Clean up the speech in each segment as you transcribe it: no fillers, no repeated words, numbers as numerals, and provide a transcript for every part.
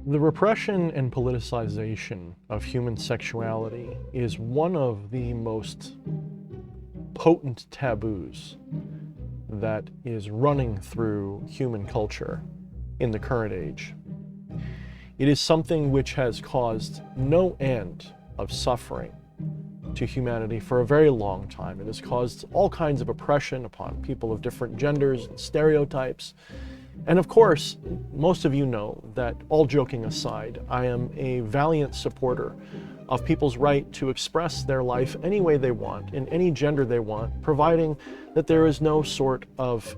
The repression and politicization of human sexuality is one of the most potent taboos that is running through human culture in the current age. It is something which has caused no end of suffering to humanity for a very long time. It has caused all kinds of oppression upon people of different genders and stereotypes. And of course, most of you know that, all joking aside, I am a valiant supporter of people's right to express their life any way they want, in any gender they want, providing that there is no sort of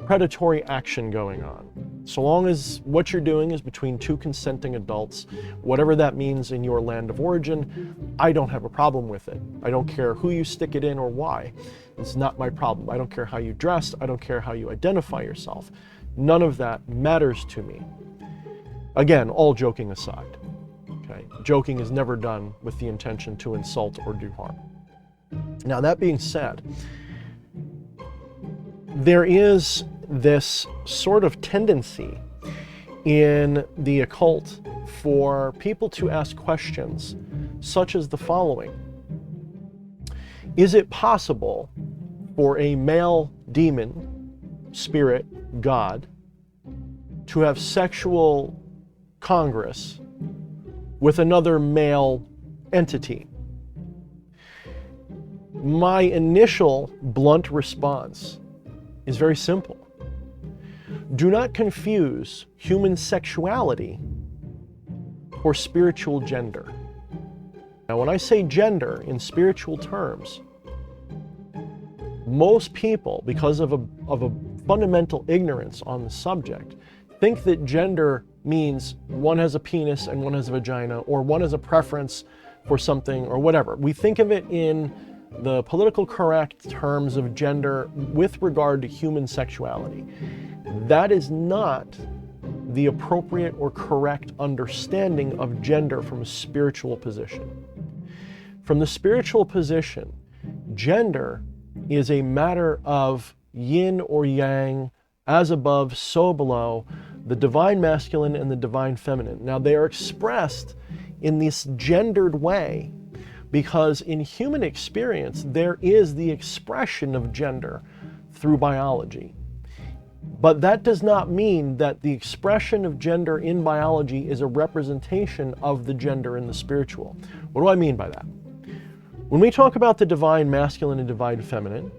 predatory action going on. So long as what you're doing is between two consenting adults, whatever that means in your land of origin, I don't have a problem with it. I don't care who you stick it in or why. It's not my problem. I don't care how you dress. I don't care how you identify yourself. None of that matters to me. Again, all joking aside. Okay? Joking is never done with the intention to insult or do harm. Now, that being said, there is this sort of tendency in the occult for people to ask questions such as the following. Is it possible for a male demon, spirit, god, to have sexual congress with another male entity? My initial blunt response is very simple. Do not confuse human sexuality or spiritual gender. Now, when I say gender in spiritual terms, most people, because of a fundamental ignorance on the subject, think that gender means one has a penis and one has a vagina, or one has a preference for something or whatever. We think of it in the political correct terms of gender with regard to human sexuality. That is not the appropriate or correct understanding of gender from a spiritual position. From the spiritual position, gender is a matter of yin or yang, as above, so below, the divine masculine and the divine feminine. Now, they are expressed in this gendered way because in human experience, there is the expression of gender through biology. But that does not mean that the expression of gender in biology is a representation of the gender in the spiritual. What do I mean by that? When we talk about the divine masculine and divine feminine,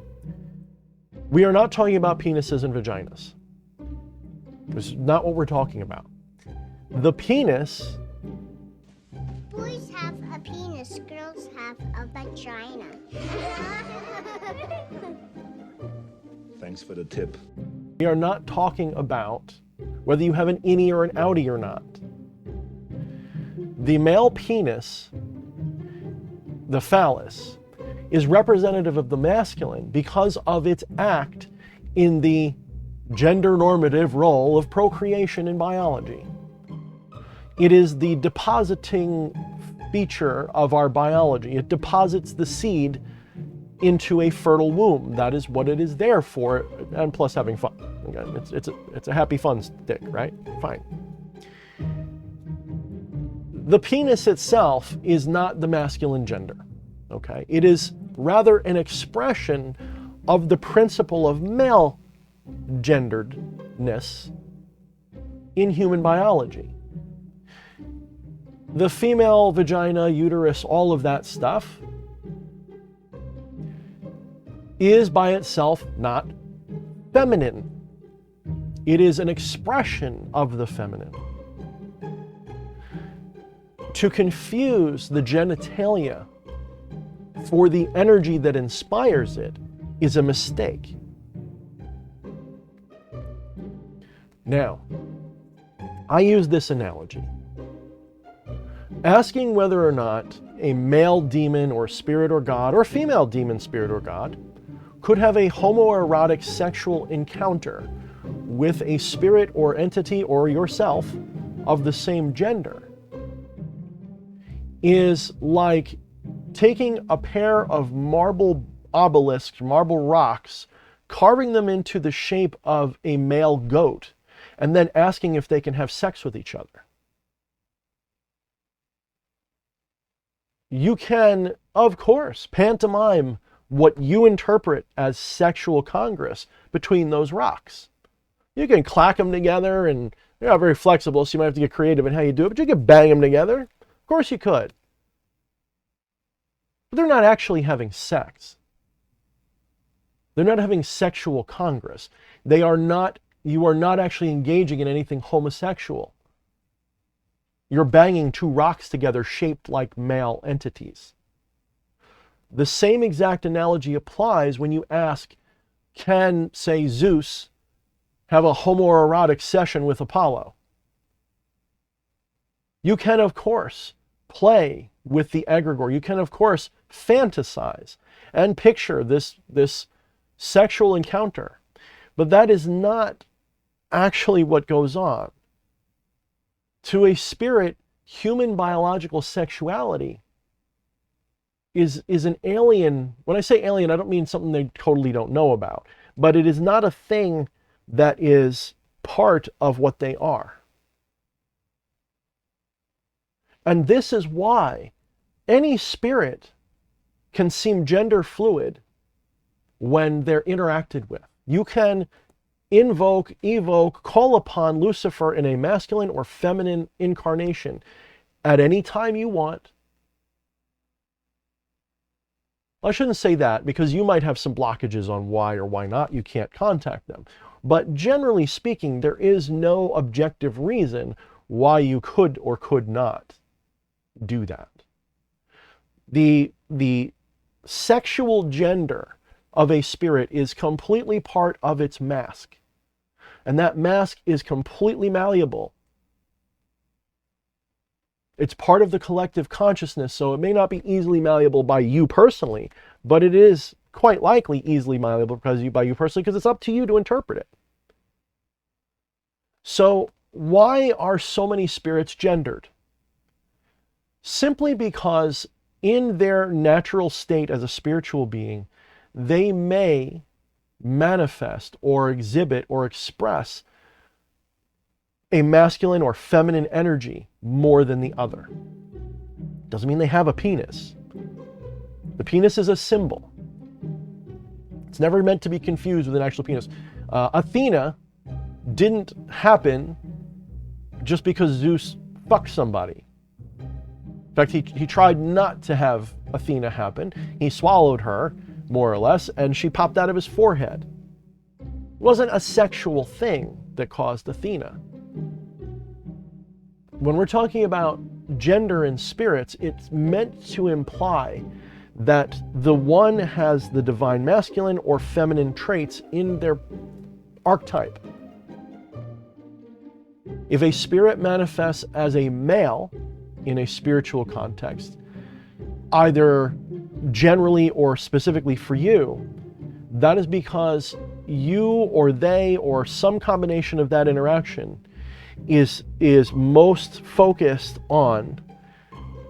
we are not talking about penises and vaginas. This is not what we're talking about. The penis... Boys have a penis, girls have a vagina. Thanks for the tip. We are not talking about whether you have an innie or an outie or not. The male penis, the phallus, is representative of the masculine because of its act in the gender normative role of procreation in biology. It is the depositing feature of our biology. It deposits the seed into a fertile womb. That is what it is there for, and plus having fun. Again, it's a happy fun stick, right? Fine. The penis itself is not the masculine gender, okay? It is rather an expression of the principle of male genderedness in human biology. The female vagina, uterus, all of that stuff is by itself not feminine. It is an expression of the feminine. To confuse the genitalia for the energy that inspires it is a mistake. Now, I use this analogy. Asking whether or not a male demon or spirit or god, or a female demon, spirit or god, could have a homoerotic sexual encounter with a spirit or entity or yourself of the same gender is like taking a pair of marble obelisks, marble rocks, carving them into the shape of a male goat, and then asking if they can have sex with each other. You can, of course, pantomime what you interpret as sexual congress between those rocks. You can clack them together, and they're not very flexible, so you might have to get creative in how you do it, but you can bang them together. Of course you could. But they're not actually having sex. They're not having sexual congress. You are not actually engaging in anything homosexual. You're banging two rocks together shaped like male entities. The same exact analogy applies when you ask, can, say, Zeus have a homoerotic session with Apollo? You can, of course, play with the egregore. You can, of course, fantasize and picture this sexual encounter. But that is not actually what goes on. To a spirit, human biological sexuality is an alien. When I say alien, I don't mean something they totally don't know about, but it is not a thing that is part of what they are. And this is why any spirit can seem gender fluid when they're interacted with. You can invoke, evoke, call upon Lucifer in a masculine or feminine incarnation at any time you want. I shouldn't say that, because you might have some blockages on why or why not you can't contact them. But generally speaking, there is no objective reason why you could or could not do that. The sexual gender of a spirit is completely part of its mask. And that mask is completely malleable. It's part of the collective consciousness, so it may not be easily malleable by you personally, but it is quite likely easily malleable by you personally, because it's up to you to interpret it. So why are so many spirits gendered? Simply because in their natural state as a spiritual being, they may manifest or exhibit or express a masculine or feminine energy more than the other. Doesn't mean they have a penis. The penis is a symbol. It's never meant to be confused with an actual penis. Athena didn't happen just because Zeus fucked somebody. In fact, he tried not to have Athena happen. He swallowed her, more or less, and she popped out of his forehead. It wasn't a sexual thing that caused Athena. When we're talking about gender in spirits, it's meant to imply that the one has the divine masculine or feminine traits in their archetype. If a spirit manifests as a male in a spiritual context, either generally or specifically for you, that is because you or they or some combination of that interaction is most focused on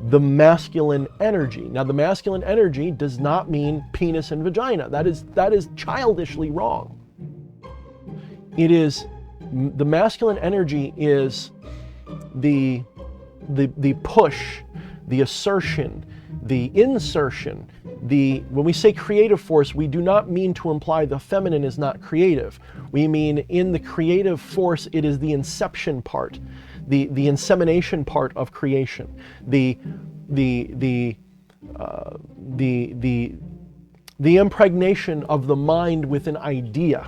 the masculine energy. Now, the masculine energy does not mean penis and vagina. That is childishly wrong. It is the masculine energy is the push, the assertion, the insertion. When we say creative force, we do not mean to imply the feminine is not creative. We mean in the creative force, it is the inception part, the insemination part of creation, the impregnation of the mind with an idea.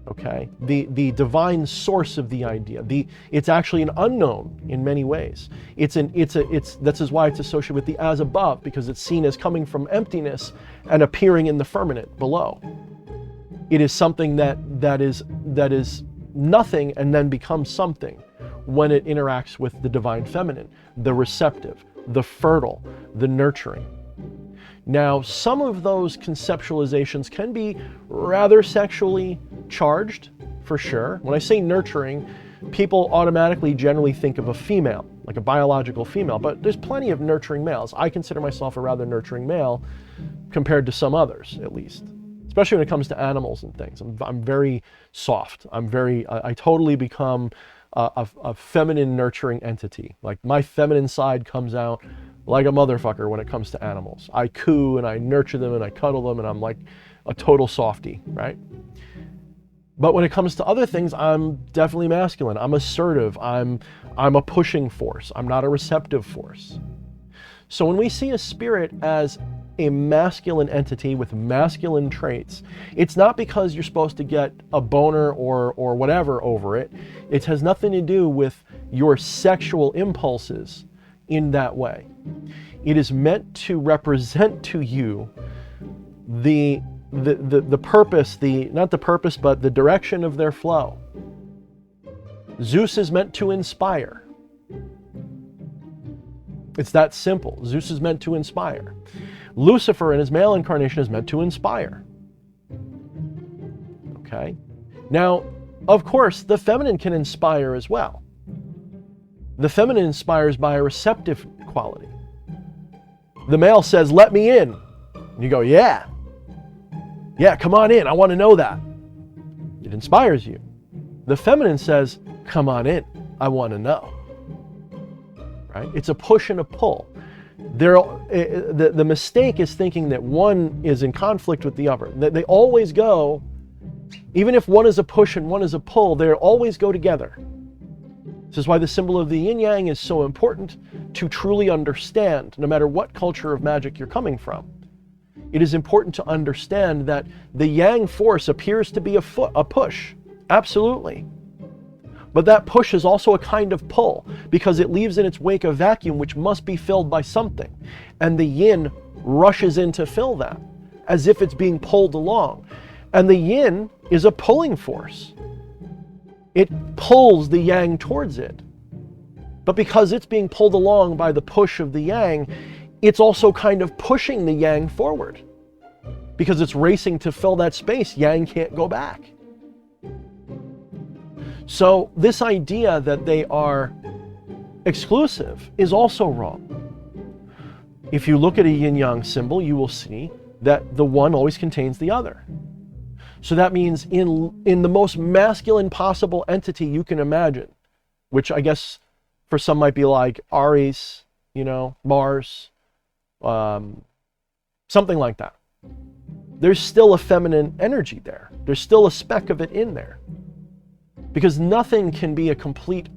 Okay, the divine source of the idea. It's actually an unknown in many ways. This is why it's associated with the as above, because it's seen as coming from emptiness and appearing in the firmament below. It is something that is nothing and then becomes something when it interacts with the divine feminine, the receptive, the fertile, the nurturing. Now, some of those conceptualizations can be rather sexually charged, for sure. When I say nurturing, people automatically generally think of a female, like a biological female, but there's plenty of nurturing males. I consider myself a rather nurturing male compared to some others, at least, especially when it comes to animals and things. I'm very soft. I totally become a feminine nurturing entity. Like my feminine side comes out like a motherfucker when it comes to animals. I coo and I nurture them and I cuddle them and I'm like a total softie, right? But when it comes to other things, I'm definitely masculine. I'm assertive. I'm a pushing force. I'm not a receptive force. So when we see a spirit as a masculine entity with masculine traits, it's not because you're supposed to get a boner or whatever over it. It has nothing to do with your sexual impulses in that way. It is meant to represent to you the purpose, not the purpose, but the direction of their flow. Zeus is meant to inspire. It's that simple. Zeus is meant to inspire. Lucifer in his male incarnation is meant to inspire. Okay? Now, of course, the feminine can inspire as well. The feminine inspires by a receptive quality. The male says, "Let me in." And you go, "Yeah. Yeah, come on in. I want to know that." It inspires you. The feminine says, "Come on in. I want to know." Right? It's a push and a pull. The mistake is thinking that one is in conflict with the other. They always go, even if one is a push and one is a pull, they always go together. This is why the symbol of the yin-yang is so important to truly understand, no matter what culture of magic you're coming from. It is important to understand that the yang force appears to be a push, absolutely. But that push is also a kind of pull, because it leaves in its wake a vacuum which must be filled by something. And the yin rushes in to fill that, as if it's being pulled along. And the yin is a pulling force. It pulls the yang towards it. But because it's being pulled along by the push of the yang, it's also kind of pushing the yang forward. Because it's racing to fill that space, yang can't go back. So this idea that they are exclusive is also wrong. If you look at a yin-yang symbol, you will see that the one always contains the other. So that means in the most masculine possible entity you can imagine, which I guess for some might be like Aries, Mars, something like that. There's still a feminine energy there. There's still a speck of it in there. Because nothing can be a complete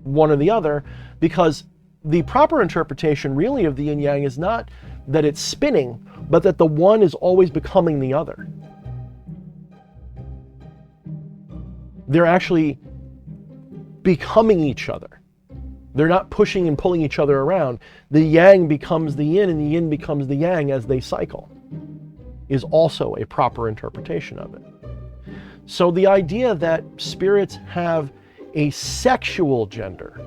one or the other, because the proper interpretation really of the yin-yang is not that it's spinning, but that the one is always becoming the other. They're actually becoming each other. They're not pushing and pulling each other around. The yang becomes the yin and the yin becomes the yang as they cycle, is also a proper interpretation of it. So the idea that spirits have a sexual gender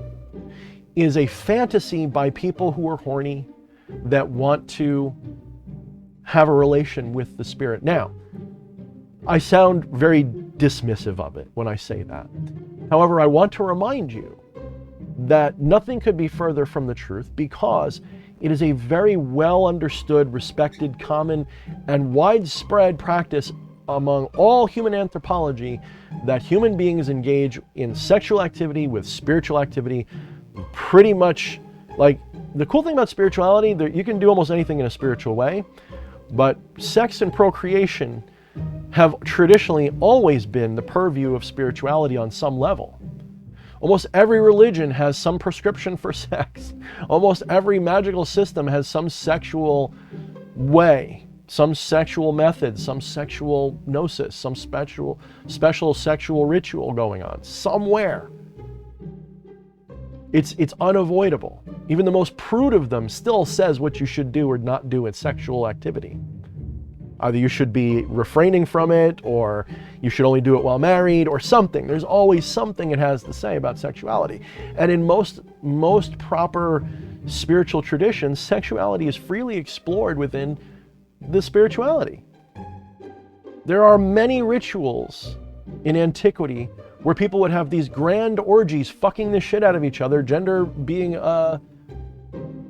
is a fantasy by people who are horny that want to have a relation with the spirit. Now, I sound very dismissive of it when I say that. However, I want to remind you that nothing could be further from the truth, because it is a very well understood, respected, common, and widespread practice among all human anthropology that human beings engage in sexual activity with spiritual activity. Pretty much, like, the cool thing about spirituality, you can do almost anything in a spiritual way, but sex and procreation have traditionally always been the purview of spirituality on some level. Almost every religion has some prescription for sex. Almost every magical system has some sexual way, some sexual method, some sexual gnosis, some special sexual ritual going on somewhere. It's unavoidable. Even the most prude of them still says what you should do or not do in sexual activity. Either you should be refraining from it, or you should only do it while married, or something. There's always something it has to say about sexuality. And in most proper spiritual traditions, sexuality is freely explored within the spirituality. There are many rituals in antiquity where people would have these grand orgies fucking the shit out of each other, gender being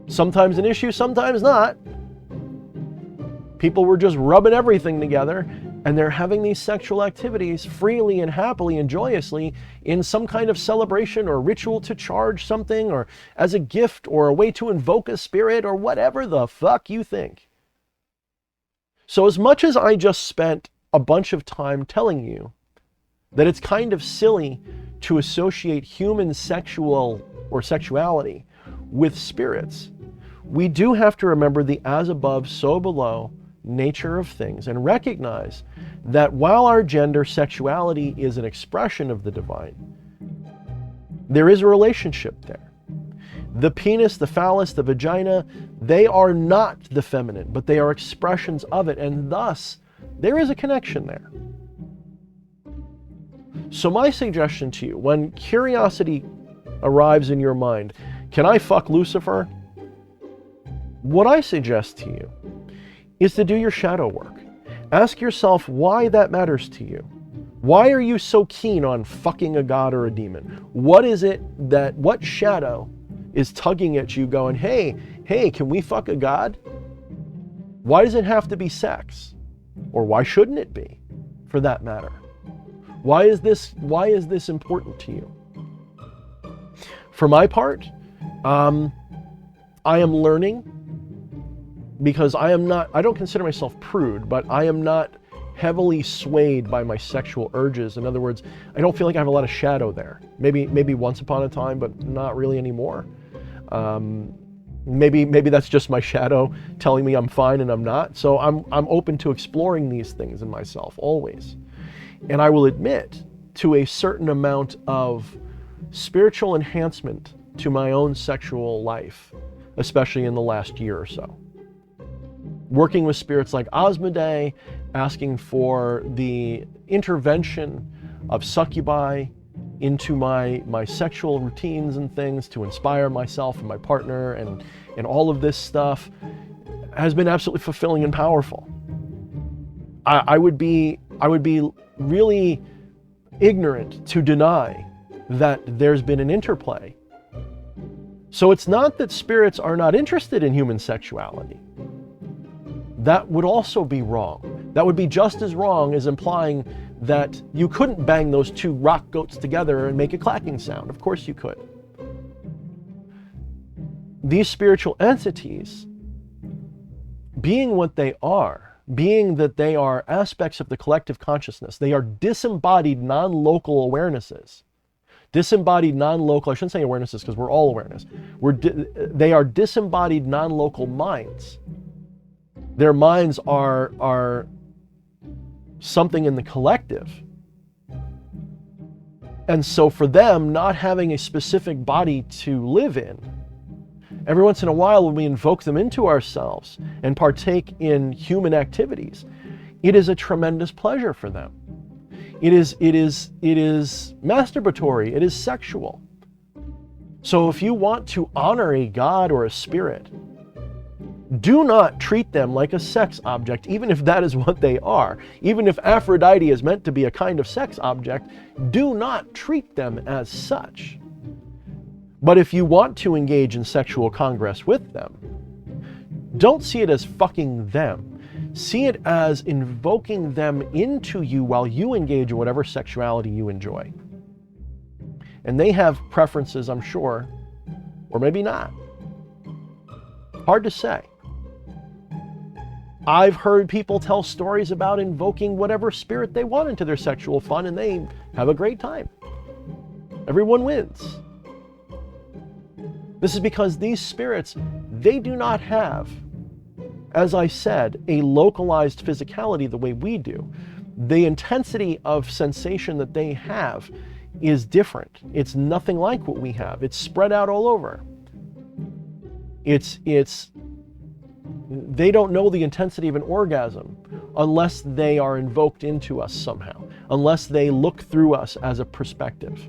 sometimes an issue, sometimes not. People were just rubbing everything together, and they're having these sexual activities freely and happily and joyously in some kind of celebration or ritual to charge something, or as a gift, or a way to invoke a spirit, or whatever the fuck you think. So as much as I just spent a bunch of time telling you that it's kind of silly to associate human sexual or sexuality with spirits, we do have to remember the as above, so below nature of things, and recognize that while our gender sexuality is an expression of the divine, there is a relationship there. The penis, the phallus, the vagina, they are not the feminine, but they are expressions of it, and thus there is a connection there. So my suggestion to you, when curiosity arrives in your mind, can I fuck Lucifer? What I suggest to you is to do your shadow work. Ask yourself why that matters to you. Why are you so keen on fucking a god or a demon? What is it what shadow is tugging at you going, hey, can we fuck a god? Why does it have to be sex? Or why shouldn't it be, for that matter? Why is this important to you? For my part, I am learning, because I don't consider myself prude, but I am not heavily swayed by my sexual urges. In other words, I don't feel like I have a lot of shadow there. Maybe once upon a time, but not really anymore. Maybe that's just my shadow telling me I'm fine and I'm not. So I'm open to exploring these things in myself always. And I will admit to a certain amount of spiritual enhancement to my own sexual life, especially in the last year or so. Working with spirits like Asmodee, asking for the intervention of succubi into my sexual routines and things to inspire myself and my partner, and all of this stuff has been absolutely fulfilling and powerful. I would be really ignorant to deny that there's been an interplay. So it's not that spirits are not interested in human sexuality. That would also be wrong. That would be just as wrong as implying that you couldn't bang those two rock goats together and make a clacking sound. Of course you could. These spiritual entities, being what they are, being that they are aspects of the collective consciousness, they are disembodied non-local awarenesses. Disembodied non-local, I shouldn't say awarenesses because we're all awareness. They are disembodied non-local minds. Their minds are something in the collective. And so for them, not having a specific body to live in, every once in a while when we invoke them into ourselves and partake in human activities, it is a tremendous pleasure for them. It is masturbatory, it is sexual. So if you want to honor a god or a spirit, do not treat them like a sex object, even if that is what they are. Even if Aphrodite is meant to be a kind of sex object, do not treat them as such. But if you want to engage in sexual congress with them, don't see it as fucking them. See it as invoking them into you while you engage in whatever sexuality you enjoy. And they have preferences, I'm sure, or maybe not. Hard to say. I've heard people tell stories about invoking whatever spirit they want into their sexual fun, and they have a great time. Everyone wins. This is because these spirits, they do not have, as I said, a localized physicality the way we do. The intensity of sensation that they have is different. It's nothing like what we have. It's spread out all over. They don't know the intensity of an orgasm unless they are invoked into us somehow, unless they look through us as a perspective.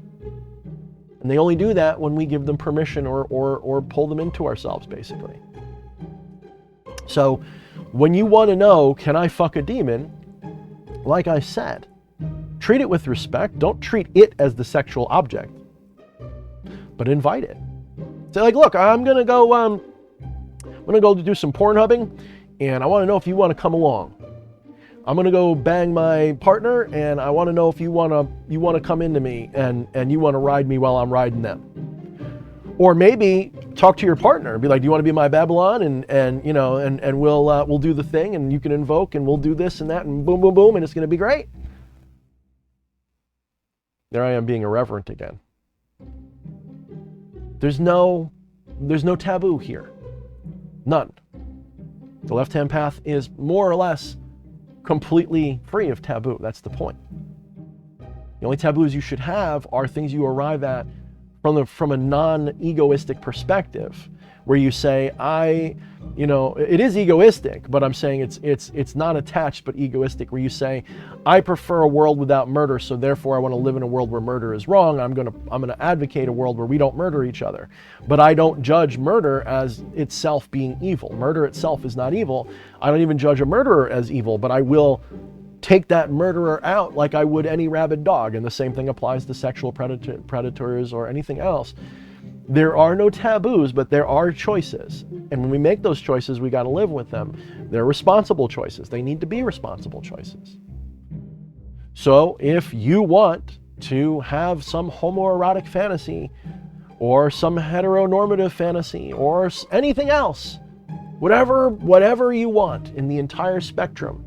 And they only do that when we give them permission or pull them into ourselves, basically. So when you want to know, can I fuck a demon? Like I said, treat it with respect. Don't treat it as the sexual object, but invite it. Say like, look, I'm gonna go do some porn hubbing, and I want to know if you want to come along. I'm going to go bang my partner, and I want to know if you want to come into me and you want to ride me while I'm riding them. Or maybe talk to your partner and be like, do you want to be my Babylon? And we'll do the thing, and you can invoke, and we'll do this and that, and boom, boom, boom, and it's going to be great. There I am being irreverent again. There's no taboo here. None. The left-hand path is more or less completely free of taboo. That's the point. The only taboos you should have are things you arrive at from a non-egoistic perspective, where you say, it is egoistic, but I'm saying it's not attached but egoistic, where you say, I prefer a world without murder, so therefore I want to live in a world where murder is wrong. I'm gonna advocate a world where we don't murder each other. But I don't judge murder as itself being evil. Murder itself is not evil. I don't even judge a murderer as evil, but I will take that murderer out like I would any rabid dog. And the same thing applies to sexual predators or anything else. There are no taboos, but there are choices. And when we make those choices, we got to live with them. They're responsible choices. They need to be responsible choices. So if you want to have some homoerotic fantasy or some heteronormative fantasy or anything else, whatever you want in the entire spectrum,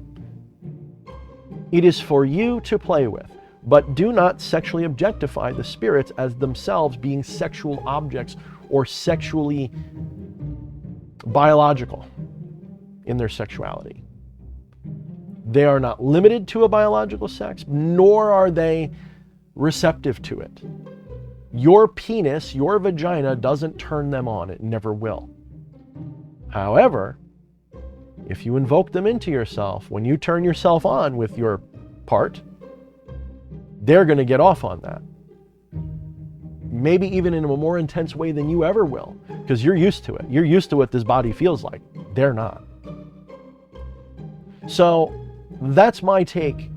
it is for you to play with. But do not sexually objectify the spirits as themselves being sexual objects or sexually biological in their sexuality. They are not limited to a biological sex, nor are they receptive to it. Your penis, your vagina, doesn't turn them on. It never will. However, if you invoke them into yourself, when you turn yourself on with your part, they're going to get off on that. Maybe even in a more intense way than you ever will, because you're used to it. You're used to what this body feels like. They're not. So that's my take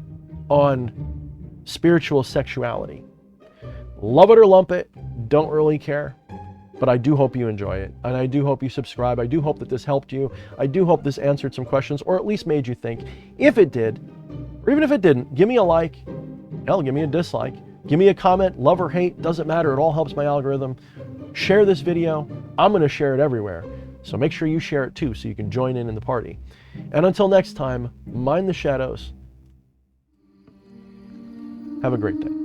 on spiritual sexuality. Love it or lump it, don't really care. But I do hope you enjoy it, and I do hope you subscribe. I do hope that this helped you. I do hope this answered some questions, or at least made you think. If it did, or even if it didn't, give me a like. Hell, give me a dislike. Give me a comment, love or hate, doesn't matter. It all helps my algorithm. Share this video. I'm going to share it everywhere. So make sure you share it too, so you can join in the party. And until next time, mind the shadows. Have a great day.